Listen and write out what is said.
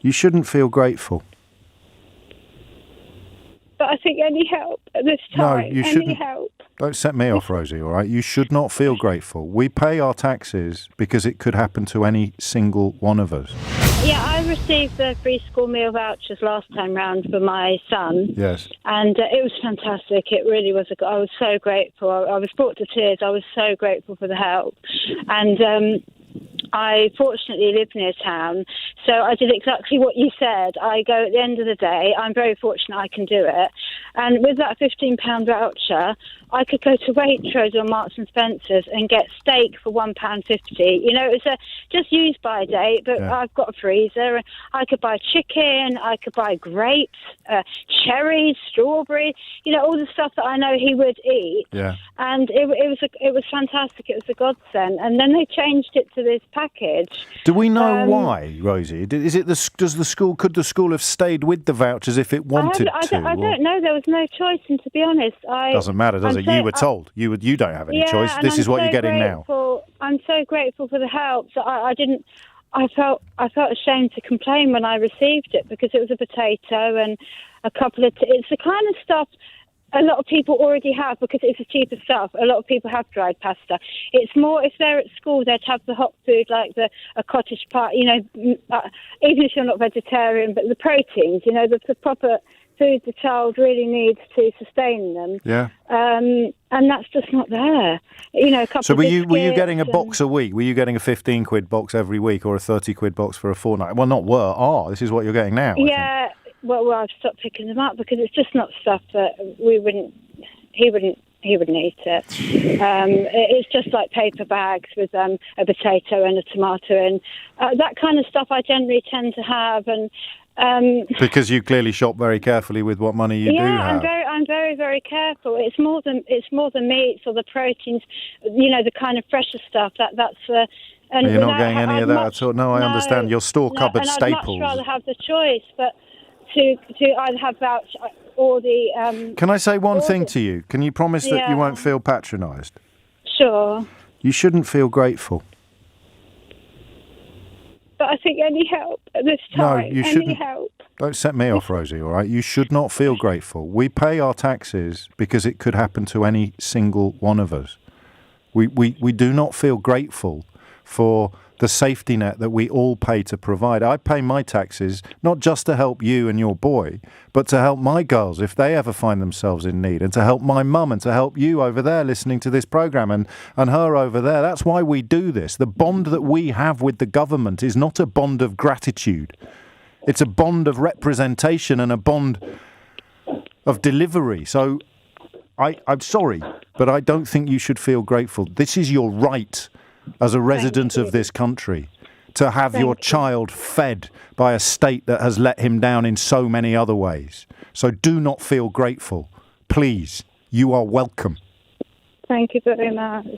You shouldn't feel grateful. But I think any help at this time. No, you shouldn't. Any help. Don't set me off, Rosie, all right? You should not feel grateful. We pay our taxes because it could happen to any single one of us. Yeah, I received the free school meal vouchers last time round for my son. Yes. And it was fantastic. It really was. I was so grateful. I was brought to tears. I was so grateful for the help. And I fortunately live near town, so I did exactly what you said. I go at the end of the day. I'm very fortunate I can do it. And with that £15 voucher, I could go to Waitrose or Marks and Spencer's and get steak for £1.50. You know, it's just use by date, but yeah. I've got a freezer. I could buy chicken, I could buy grapes, cherries, strawberries, you know, all the stuff that I know he would eat. Yeah. And it was fantastic. It was a godsend. And then they changed it to this package. Do we know why, Rosie? Is it could the school have stayed with the vouchers if it wanted to? I don't know. There was no choice, and to be honest, doesn't matter, does it? You were told. You don't have any choice. This is what you're getting now. I'm so grateful for the help. So I felt ashamed to complain when I received it because it was a potato and a couple of. It's the kind of stuff a lot of people already have because it's the cheaper stuff. A lot of people have dried pasta. It's more if they're at school, they'd have the hot food like a cottage pie. You know, even if you're not vegetarian, but the proteins. You know, the proper food the child really needs to sustain them. Yeah. And that's just not there. You know, a couple so of were you getting a box a week? Were you getting a 15 quid box every week or a 30 quid box for a fortnight? Well, not were. This is what you're getting now. Yeah. Well, I've stopped picking them up because it's just not stuff that he wouldn't eat it. It's just like paper bags with a potato and a tomato and that kind of stuff I generally tend to have. And because you clearly shop very carefully with what money you do have. Yeah, I'm very, very careful. It's more the meats or the proteins, you know, the kind of fresher stuff. That's. And you're not getting any of that at all. No, I understand. Your store cupboard staples. I'd much rather have the choice, but to either have voucher or the. Can I say one thing to you? Can you promise that you won't feel patronised? Sure. You shouldn't feel grateful. But I think any help at this time. No, you shouldn't. Any help. Don't set me off, Rosie, all right? You should not feel grateful. We pay our taxes because it could happen to any single one of us. We do not feel grateful for the safety net that we all pay to provide. I pay my taxes not just to help you and your boy, but to help my girls if they ever find themselves in need, and to help my mum and to help you over there listening to this programme and her over there. That's why we do this. The bond that we have with the government is not a bond of gratitude. It's a bond of representation and a bond of delivery. So I'm sorry, but I don't think you should feel grateful. This is your right as a resident of this country, to have your child fed by a state that has let him down in so many other ways. So do not feel grateful. Please, you are welcome. Thank you very much.